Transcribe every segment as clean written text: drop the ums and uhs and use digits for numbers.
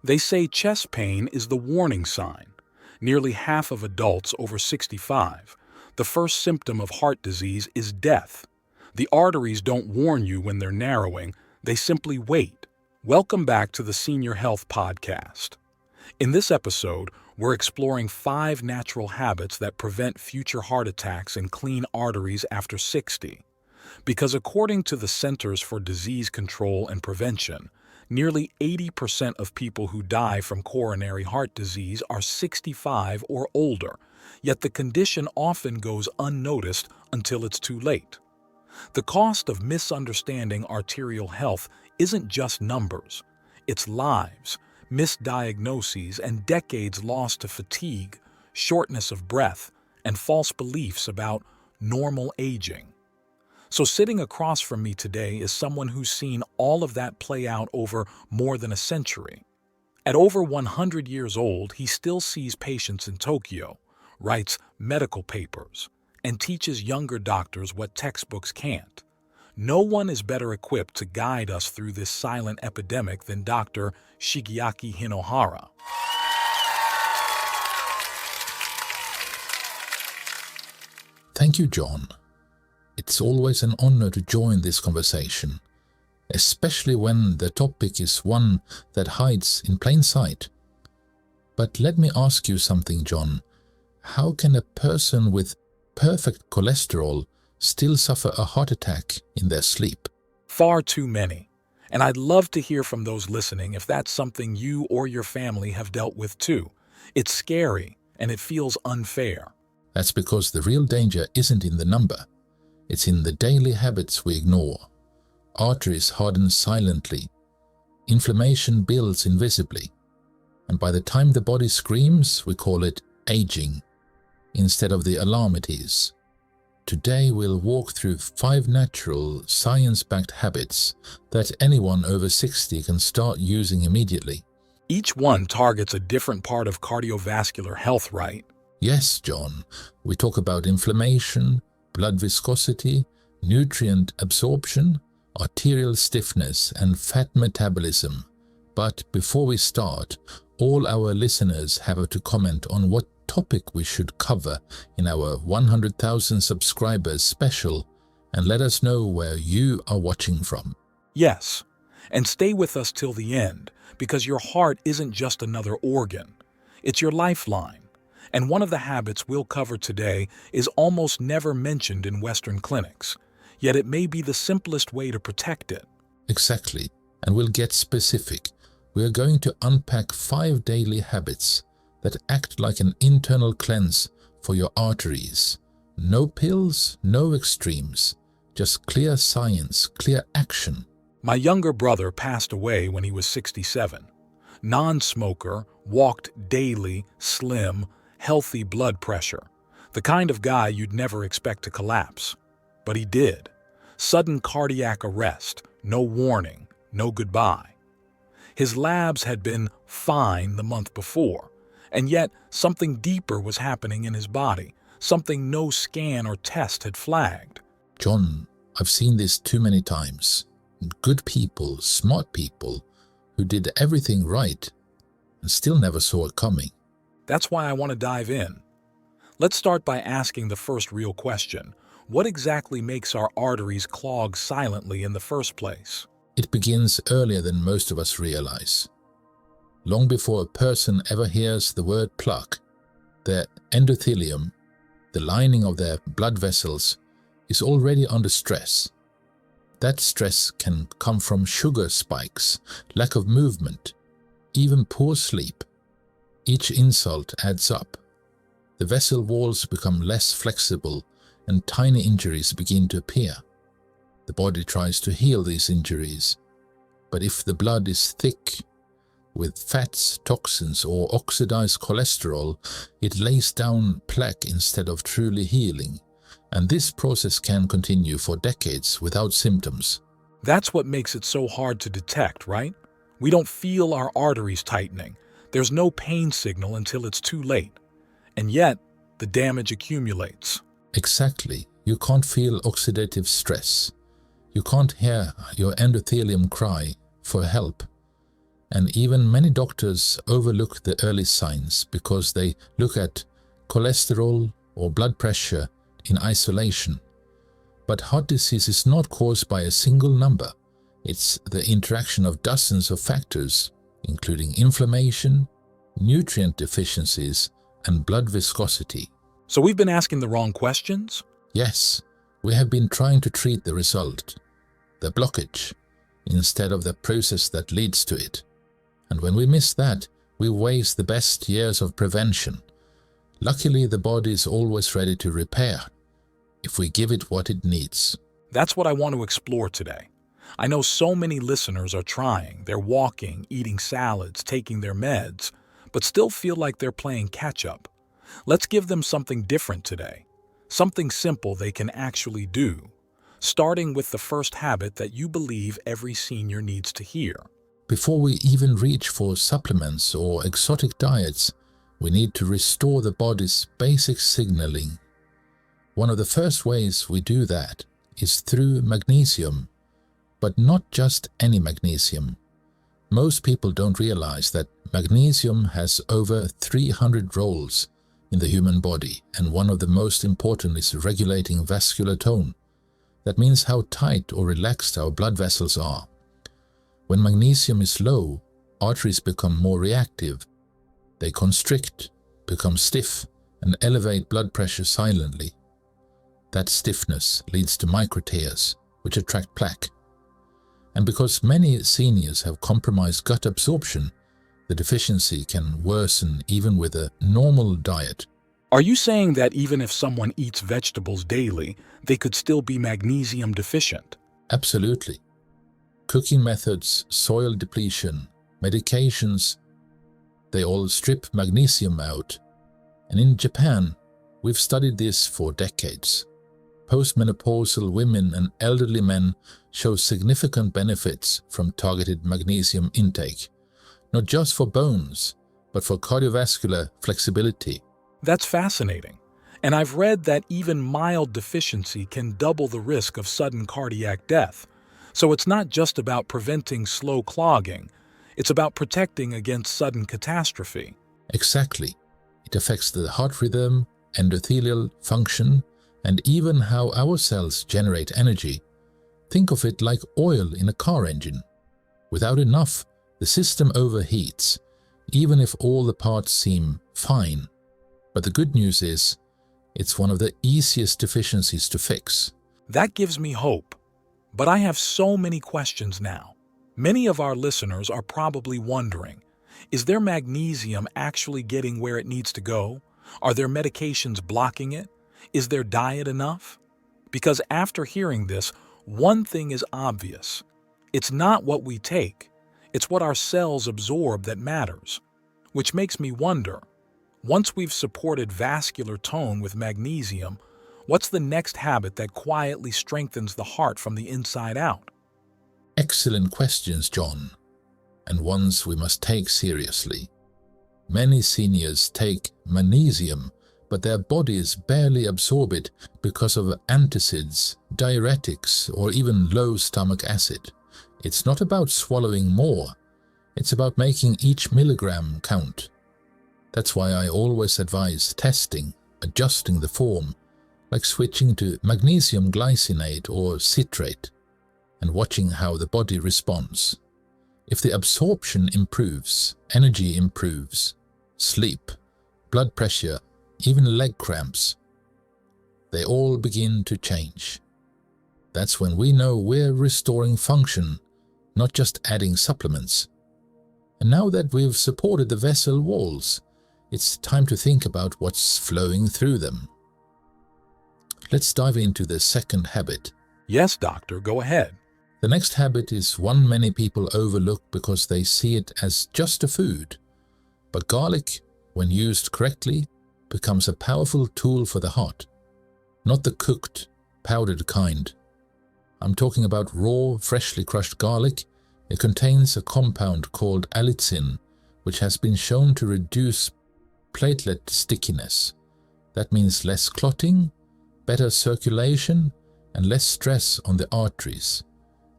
They say chest pain is the warning sign. Nearly half of adults over 65. The first symptom of heart disease is death. The arteries don't warn you when they're narrowing, they simply wait. Welcome back to the Senior Health Podcast. In this episode, we're exploring 5 natural habits that prevent future heart attacks and clean arteries after 60. Because according to the Centers for Disease Control and Prevention, nearly 80% of people who die from coronary heart disease are 65 or older, yet the condition often goes unnoticed until it's too late. The cost of misunderstanding arterial health isn't just numbers. It's lives, misdiagnoses, and decades lost to fatigue, shortness of breath, and false beliefs about normal aging. So sitting across from me today is someone who's seen all of that play out over more than a century. At over 100 years old, he still sees patients in Tokyo, writes medical papers, and teaches younger doctors what textbooks can't. No one is better equipped to guide us through this silent epidemic than Dr. Shigeaki Hinohara. Thank you, John. It's always an honor to join this conversation, especially when the topic is one that hides in plain sight. But let me ask you something, John. How can a person with perfect cholesterol still suffer a heart attack in their sleep? Far too many. And I'd love to hear from those listening if that's something you or your family have dealt with too. It's scary and it feels unfair. That's because the real danger isn't in the number. It's in the daily habits we ignore. Arteries harden silently. Inflammation builds invisibly. And by the time the body screams, we call it aging, instead of the alarm it is. Today we'll walk through 5 natural, science-backed habits that anyone over 60 can start using immediately. Each one targets a different part of cardiovascular health, right? Yes, John. We talk about inflammation, blood viscosity, nutrient absorption, arterial stiffness, and fat metabolism. But before we start, all our listeners have to comment on what topic we should cover in our 100,000 subscribers special, and let us know where you are watching from. Yes, and stay with us till the end, because your heart isn't just another organ. It's your lifeline. And one of the habits we'll cover today is almost never mentioned in Western clinics, yet it may be the simplest way to protect it. Exactly, and we'll get specific. We are going to unpack 5 daily habits that act like an internal cleanse for your arteries. No pills, no extremes, just clear science, clear action. My younger brother passed away when he was 67. Non-smoker, walked daily, slim, healthy blood pressure. The kind of guy you'd never expect to collapse. But he did. Sudden cardiac arrest, no warning, no goodbye. His labs had been fine the month before, and yet something deeper was happening in his body, something no scan or test had flagged. John, I've seen this too many times. Good people, smart people, who did everything right and still never saw it coming. That's why I want to dive in. Let's start by asking the first real question. What exactly makes our arteries clog silently in the first place? It begins earlier than most of us realize. Long before a person ever hears the word plaque, their endothelium, the lining of their blood vessels, is already under stress. That stress can come from sugar spikes, lack of movement, even poor sleep. Each insult adds up. The vessel walls become less flexible and tiny injuries begin to appear. The body tries to heal these injuries, but if the blood is thick with fats, toxins, or oxidized cholesterol, it lays down plaque instead of truly healing, and this process can continue for decades without symptoms. That's what makes it so hard to detect, right? We don't feel our arteries tightening. There's no pain signal until it's too late. And yet, the damage accumulates. Exactly. You can't feel oxidative stress. You can't hear your endothelium cry for help. And even many doctors overlook the early signs because they look at cholesterol or blood pressure in isolation. But heart disease is not caused by a single number. It's the interaction of dozens of factors, including inflammation, nutrient deficiencies, and blood viscosity. So we've been asking the wrong questions? Yes, we have been trying to treat the result, the blockage, instead of the process that leads to it. And when we miss that, we waste the best years of prevention. Luckily, the body is always ready to repair, if we give it what it needs. That's what I want to explore today. I know so many listeners are trying. They're walking, eating salads, taking their meds, but still feel like they're playing catch-up. Let's give them something different today. Something simple they can actually do, starting with the first habit that you believe every senior needs to hear. Before we even reach for supplements or exotic diets, we need to restore the body's basic signaling. One of the first ways we do that is through magnesium, but not just any magnesium. Most people don't realize that magnesium has over 300 roles in the human body, and one of the most important is regulating vascular tone. That means how tight or relaxed our blood vessels are. When magnesium is low, arteries become more reactive. They constrict, become stiff, and elevate blood pressure silently. That stiffness leads to microtears, which attract plaque. And because many seniors have compromised gut absorption, the deficiency can worsen even with a normal diet. Are you saying that even if someone eats vegetables daily, they could still be magnesium deficient? Absolutely. Cooking methods, soil depletion, medications, they all strip magnesium out. And in Japan, we've studied this for decades. Postmenopausal women and elderly men show significant benefits from targeted magnesium intake, not just for bones, but for cardiovascular flexibility. That's fascinating. And I've read that even mild deficiency can double the risk of sudden cardiac death. So it's not just about preventing slow clogging, it's about protecting against sudden catastrophe. Exactly. It affects the heart rhythm, endothelial function, and even how our cells generate energy. Think of it like oil in a car engine. Without enough, the system overheats, even if all the parts seem fine. But the good news is, it's one of the easiest deficiencies to fix. That gives me hope. But I have so many questions now. Many of our listeners are probably wondering, is their magnesium actually getting where it needs to go? Are their medications blocking it? Is their diet enough? Because after hearing this, one thing is obvious. It's not what we take. It's what our cells absorb that matters. Which makes me wonder, once we've supported vascular tone with magnesium, what's the next habit that quietly strengthens the heart from the inside out? Excellent questions, John, and ones we must take seriously. Many seniors take magnesium, but their bodies barely absorb it because of antacids, diuretics, or even low stomach acid. It's not about swallowing more, it's about making each milligram count. That's why I always advise testing, adjusting the form, like switching to magnesium glycinate or citrate, and watching how the body responds. If the absorption improves, energy improves, sleep, blood pressure, even leg cramps, they all begin to change. That's when we know we're restoring function, not just adding supplements. And now that we've supported the vessel walls, it's time to think about what's flowing through them. Let's dive into the second habit. Yes, doctor, go ahead. The next habit is one many people overlook because they see it as just a food. But garlic, when used correctly, becomes a powerful tool for the heart. Not the cooked, powdered kind. I'm talking about raw, freshly crushed garlic. It contains a compound called allicin, which has been shown to reduce platelet stickiness. That means less clotting, better circulation, and less stress on the arteries.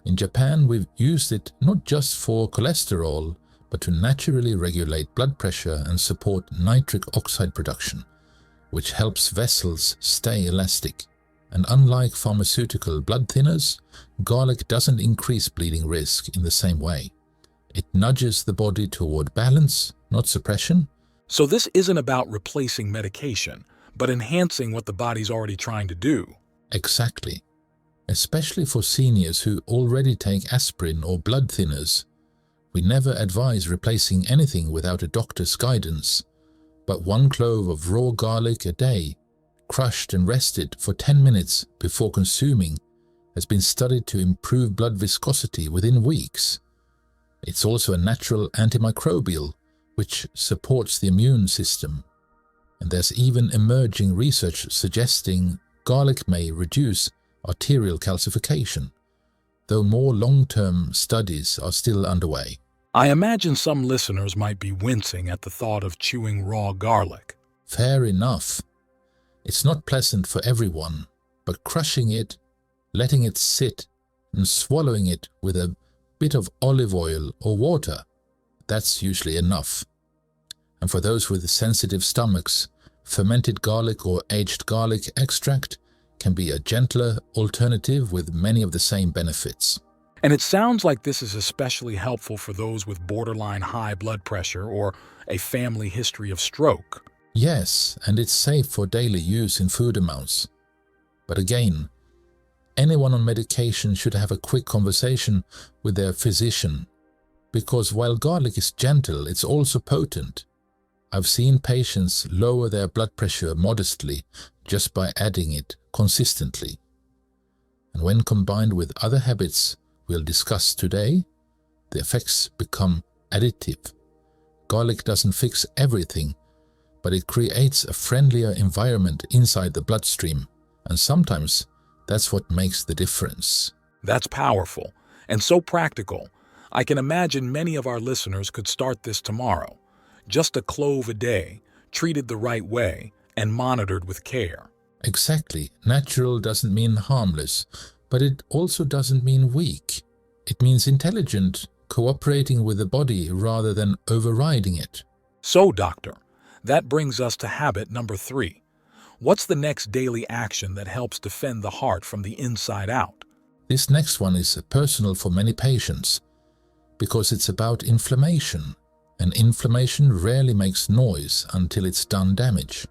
In Japan, we've used it not just for cholesterol, but to naturally regulate blood pressure and support nitric oxide production, which helps vessels stay elastic. And unlike pharmaceutical blood thinners, garlic doesn't increase bleeding risk in the same way. It nudges the body toward balance, not suppression. So this isn't about replacing medication, but enhancing what the body's already trying to do. Exactly. Especially for seniors who already take aspirin or blood thinners. We never advise replacing anything without a doctor's guidance, but 1 clove of raw garlic a day, crushed and rested for 10 minutes before consuming, has been studied to improve blood viscosity within weeks. It's also a natural antimicrobial, which supports the immune system. And there's even emerging research suggesting garlic may reduce arterial calcification, though more long-term studies are still underway. I imagine some listeners might be wincing at the thought of chewing raw garlic. Fair enough. It's not pleasant for everyone, but crushing it, letting it sit, and swallowing it with a bit of olive oil or water, that's usually enough. And for those with sensitive stomachs, fermented garlic or aged garlic extract can be a gentler alternative with many of the same benefits. And it sounds like this is especially helpful for those with borderline high blood pressure or a family history of stroke. Yes, and it's safe for daily use in food amounts. But again, anyone on medication should have a quick conversation with their physician, because while garlic is gentle, it's also potent. I've seen patients lower their blood pressure modestly just by adding it consistently. And when combined with other habits we'll discuss today, the effects become additive. Garlic doesn't fix everything, but it creates a friendlier environment inside the bloodstream, and sometimes that's what makes the difference. That's powerful and so practical. I can imagine many of our listeners could start this tomorrow. Just a clove a day, treated the right way, and monitored with care. Exactly. Natural doesn't mean harmless, but it also doesn't mean weak. It means intelligent, cooperating with the body rather than overriding it. So, doctor, that brings us to habit number 3. What's the next daily action that helps defend the heart from the inside out? This next one is personal for many patients because it's about inflammation, and inflammation rarely makes noise until it's done damage.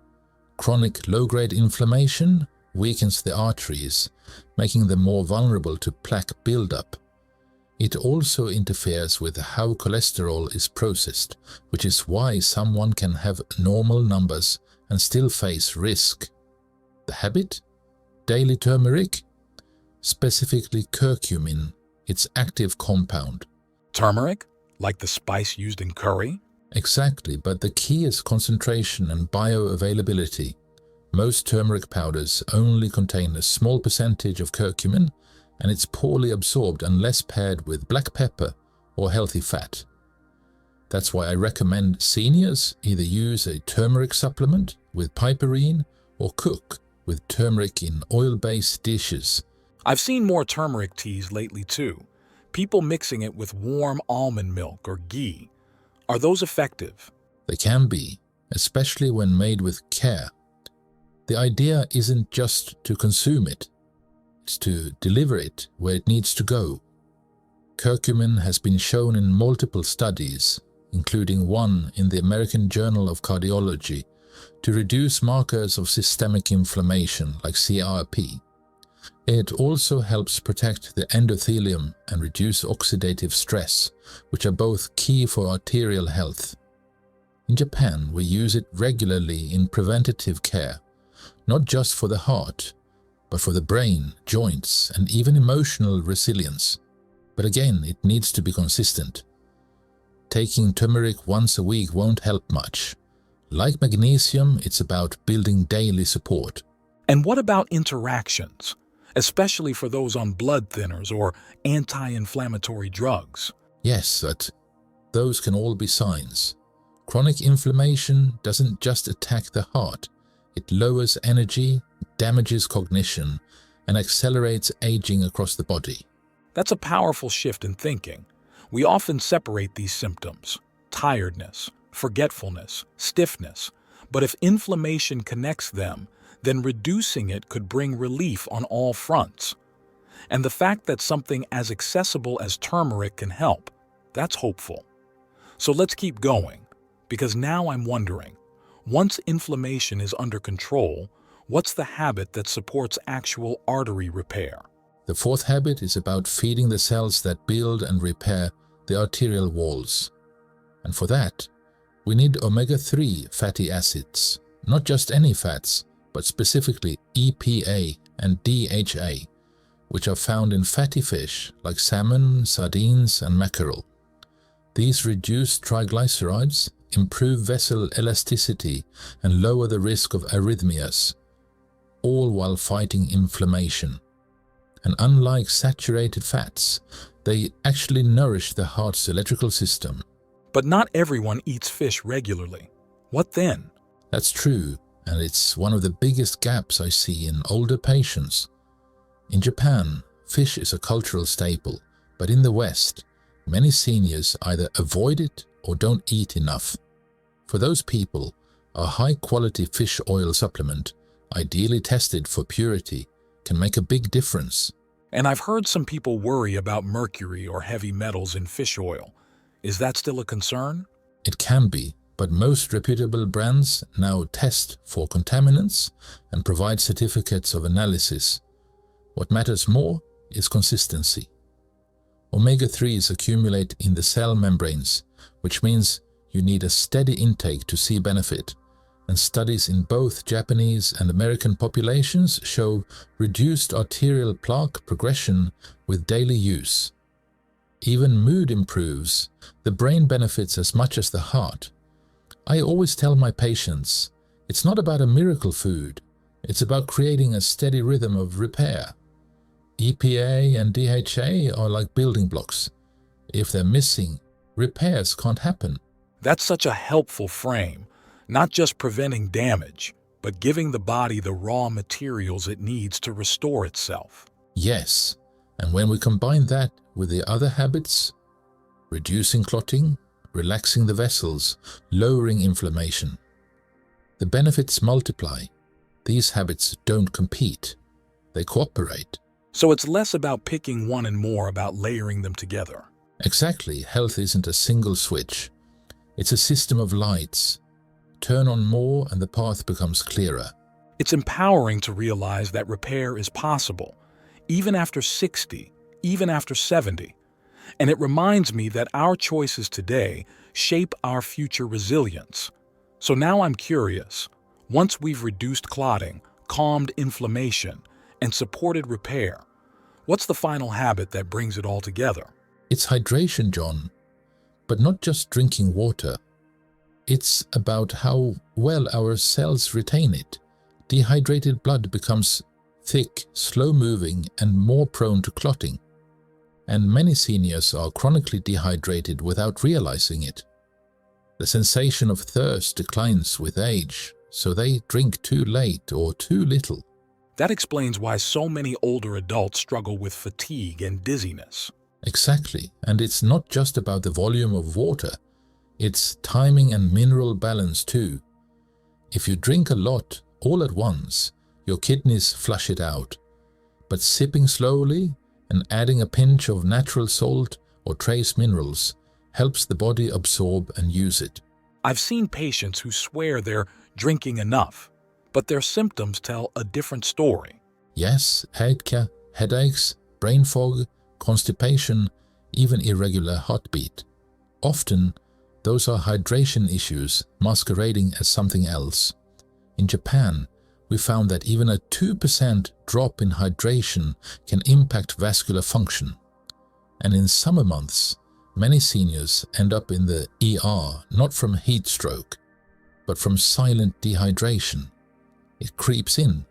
Chronic low-grade inflammation weakens the arteries, making them more vulnerable to plaque buildup. It also interferes with how cholesterol is processed, which is why someone can have normal numbers and still face risk. The habit? Daily turmeric? Specifically curcumin, its active compound. Turmeric? Like the spice used in curry? Exactly, but the key is concentration and bioavailability. Most turmeric powders only contain a small percentage of curcumin, and it's poorly absorbed unless paired with black pepper or healthy fat. That's why I recommend seniors either use a turmeric supplement with piperine or cook with turmeric in oil-based dishes. I've seen more turmeric teas lately too. People mixing it with warm almond milk or ghee. Are those effective? They can be, especially when made with care. The idea isn't just to consume it, it's to deliver it where it needs to go. Curcumin has been shown in multiple studies, including one in the American Journal of Cardiology, to reduce markers of systemic inflammation like CRP. It also helps protect the endothelium and reduce oxidative stress, which are both key for arterial health. In Japan, we use it regularly in preventative care, not just for the heart, but for the brain, joints, and even emotional resilience. But again, it needs to be consistent. Taking turmeric once a week won't help much. Like magnesium, it's about building daily support. And what about interactions, especially for those on blood thinners or anti-inflammatory drugs? Yes, but those can all be signs. Chronic inflammation doesn't just attack the heart. It lowers energy, damages cognition, and accelerates aging across the body. That's a powerful shift in thinking. We often separate these symptoms. tiredness, forgetfulness, stiffness. But if inflammation connects them, then reducing it could bring relief on all fronts. And the fact that something as accessible as turmeric can help, that's hopeful. So let's keep going, because now I'm wondering, once inflammation is under control, what's the habit that supports actual artery repair? The fourth habit is about feeding the cells that build and repair the arterial walls. And for that, we need omega-3 fatty acids, not just any fats, but specifically EPA and DHA, which are found in fatty fish like salmon, sardines, and mackerel. These reduce triglycerides, improve vessel elasticity, and lower the risk of arrhythmias, all while fighting inflammation. And unlike saturated fats, they actually nourish the heart's electrical system. But not everyone eats fish regularly. What then? That's true, and it's one of the biggest gaps I see in older patients. In Japan, fish is a cultural staple, but in the West, many seniors either avoid it or don't eat enough. For those people, a high-quality fish oil supplement, ideally tested for purity, can make a big difference. And I've heard some people worry about mercury or heavy metals in fish oil. Is that still a concern? It can be, but most reputable brands now test for contaminants and provide certificates of analysis. What matters more is consistency. Omega-3s accumulate in the cell membranes, which means you need a steady intake to see benefit, and studies in both Japanese and American populations show reduced arterial plaque progression with daily use. Even mood improves. The brain benefits as much as the heart. I always tell my patients, it's not about a miracle food, it's about creating a steady rhythm of repair. EPA and DHA are like building blocks. If they're missing, repairs can't happen. That's such a helpful frame, not just preventing damage, but giving the body the raw materials it needs to restore itself. Yes, and when we combine that with the other habits, reducing clotting, relaxing the vessels, lowering inflammation, the benefits multiply. These habits don't compete, they cooperate. So it's less about picking one and more about layering them together. Exactly, health isn't a single switch. It's a system of lights. Turn on more and the path becomes clearer. It's empowering to realize that repair is possible, even after 60, even after 70. And it reminds me that our choices today shape our future resilience. So now I'm curious, once we've reduced clotting, calmed inflammation, and supported repair, what's the final habit that brings it all together? It's hydration, John, but not just drinking water. It's about how well our cells retain it. Dehydrated blood becomes thick, slow-moving, and more prone to clotting. And many seniors are chronically dehydrated without realizing it. The sensation of thirst declines with age, so they drink too late or too little. That explains why so many older adults struggle with fatigue and dizziness. Exactly, and it's not just about the volume of water, it's timing and mineral balance too. If you drink a lot all at once, your kidneys flush it out. But sipping slowly and adding a pinch of natural salt or trace minerals helps the body absorb and use it. I've seen patients who swear they're drinking enough, but their symptoms tell a different story. Yes, headaches, brain fog, constipation, even irregular heartbeat. Often, those are hydration issues masquerading as something else. In Japan, we found that even a 2% drop in hydration can impact vascular function. And in summer months, many seniors end up in the ER not from heat stroke, but from silent dehydration. It creeps in,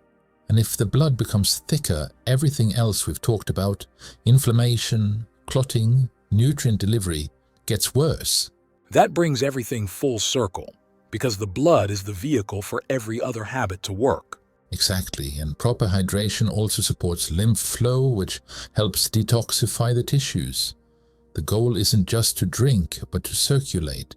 and if the blood becomes thicker, everything else we've talked about, inflammation, clotting, nutrient delivery, gets worse. That brings everything full circle, because the blood is the vehicle for every other habit to work. Exactly, and proper hydration also supports lymph flow, which helps detoxify the tissues. The goal isn't just to drink, but to circulate,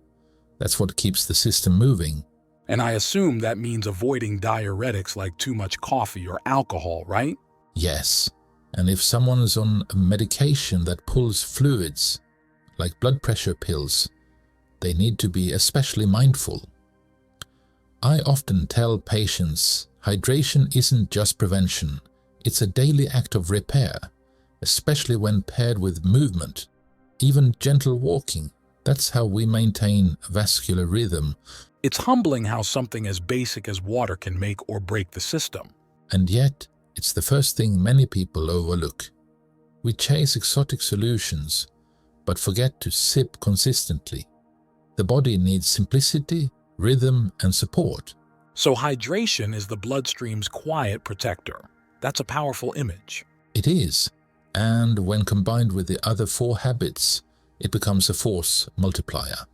That's what keeps the system moving. And I assume that means avoiding diuretics like too much coffee or alcohol, right? Yes, and if someone is on a medication that pulls fluids, like blood pressure pills, they need to be especially mindful. I often tell patients hydration isn't just prevention, it's a daily act of repair, especially when paired with movement, even gentle walking. That's how we maintain vascular rhythm. It's humbling how something as basic as water can make or break the system. And yet, it's the first thing many people overlook. We chase exotic solutions, but forget to sip consistently. The body needs simplicity, rhythm, and support. So hydration is the bloodstream's quiet protector. That's a powerful image. It is, and when combined with the other 4 habits, it becomes a force multiplier.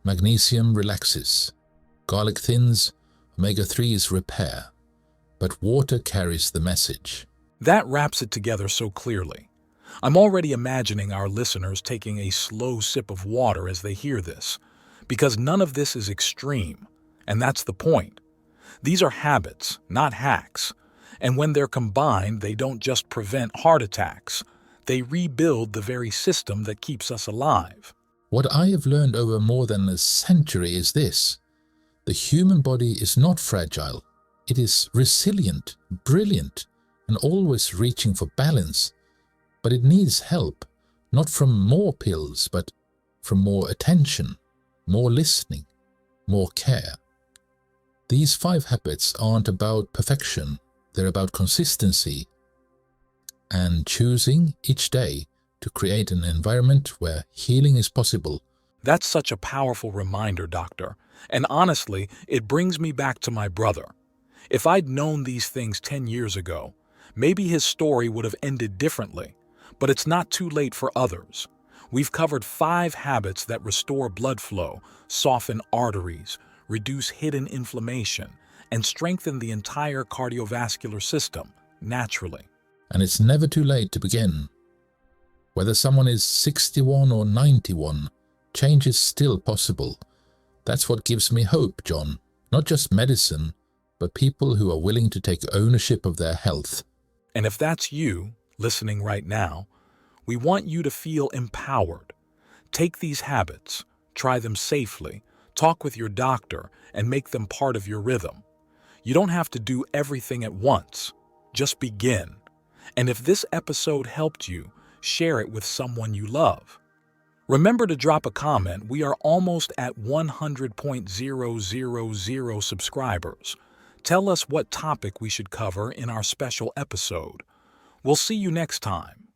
Magnesium relaxes, garlic thins, omega-3s repair, but water carries the message. That wraps it together so clearly. I'm already imagining our listeners taking a slow sip of water as they hear this, because none of this is extreme, and that's the point. These are habits, not hacks, and when they're combined, they don't just prevent heart attacks, they rebuild the very system that keeps us alive. What I have learned over more than a century is this: the human body is not fragile. It is resilient, brilliant, and always reaching for balance. But it needs help, not from more pills, but from more attention, more listening, more care. These 5 habits aren't about perfection, they're about consistency and choosing each day to create an environment where healing is possible. That's such a powerful reminder, Doctor. And honestly, it brings me back to my brother. If I'd known these things 10 years ago, maybe his story would have ended differently. But it's not too late for others. We've covered 5 habits that restore blood flow, soften arteries, reduce hidden inflammation, and strengthen the entire cardiovascular system naturally. And it's never too late to begin. Whether someone is 61 or 91, change is still possible. That's what gives me hope, John. Not just medicine, but people who are willing to take ownership of their health. And if that's you, listening right now, we want you to feel empowered. Take these habits, try them safely, talk with your doctor, and make them part of your rhythm. You don't have to do everything at once. Just begin. And if this episode helped you, share it with someone you love. Remember to drop a comment. We are almost at 100,000 subscribers. Tell us what topic we should cover in our special episode. We'll see you next time.